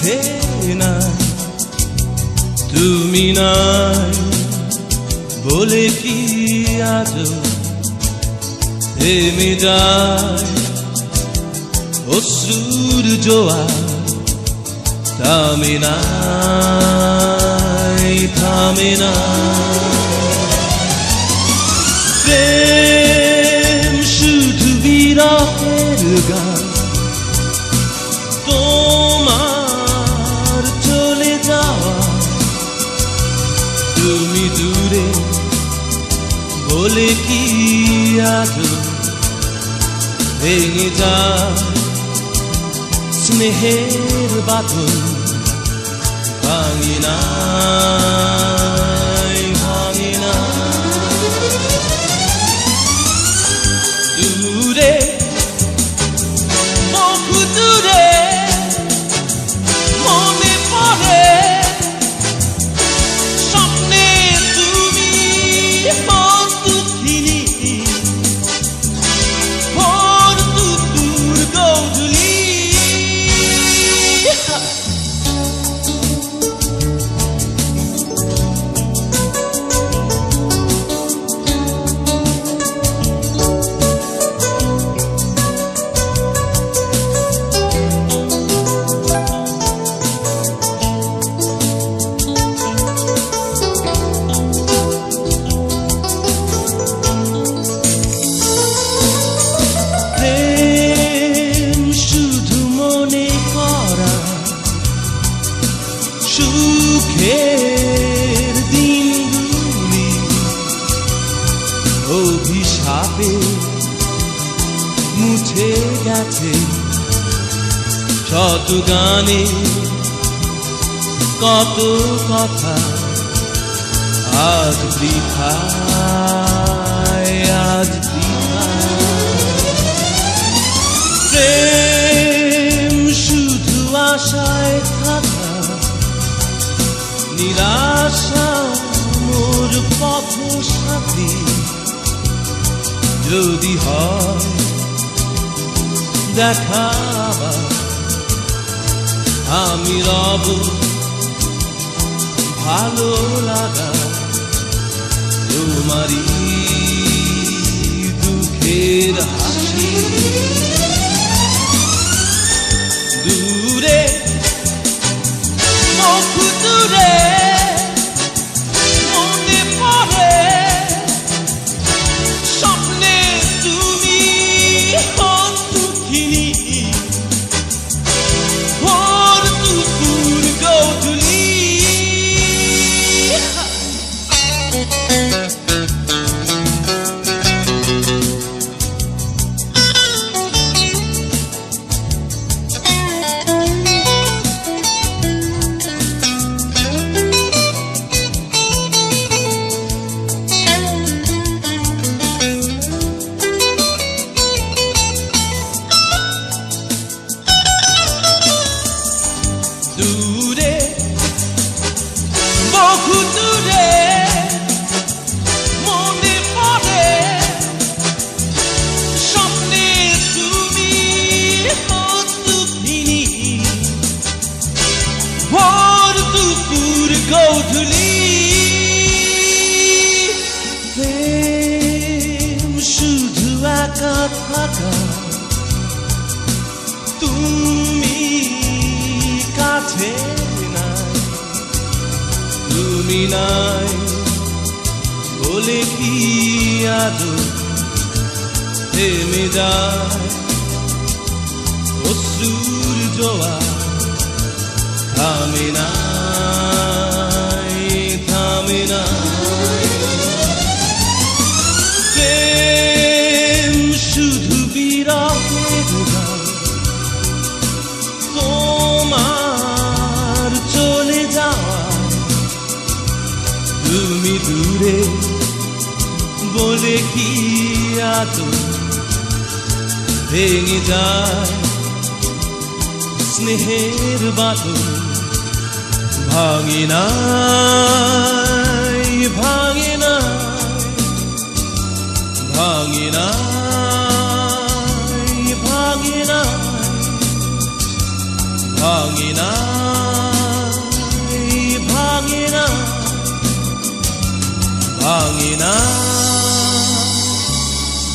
কাছে নাই তুমি নাই বলে কি আজ থেমে যায় অশ্রুর জোয়ার থামে নাই থামে না প্রেম শুধু বিরহের গান তোমার চলে যাওয়া তুমি দূরে বলে কি আজ ভেঙে যায় স্নেহের বাঁধন ভাঙে নাই ভাঙে না দূরে বহু দূরে মনে পড়ে স্বপ্নে তুমি দুঃখিনী ভোর দুপুর গৌধূলি সুখের দিনগুলি অভিশাপে মুছে গেছে শত গানে কত কথা আজ বৃথায় আজ প্রেম শুধু আশায় থাকা নিরাশা মোর পথ সাথী যদি হয় দেখা আমি রব ভালো লাগা তোমারি দুঃখের হাসি দূরে বহু দূরে মনে পড়ে স্বপ্নে তুমি দুঃখিনী ভোর দুপুর গৌধূলি দূরে বহু দূরে মনে পড়ে স্বপ্নে তুমি দুঃখিনী ভোর দুপুর গৌধূলি প্রেম শুধু একা থাকা তুমি কাছে নাই তুমি নাই বলে কি আজ থেমে যায় অশ্রুর জোয়ার থামে নাই থামে নাই প্রেম শুধু বিরহের গান তোমার চলে যাওয়া তুমি দূরে বলে কি আজ ভেঙে যায় স্নেহের বাঁধন ভাঙে নাই ভাঙে নাই ভাঙে নাই ভাঙে নাই ভাঙে নাই ভাঙি না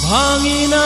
ভাঙি না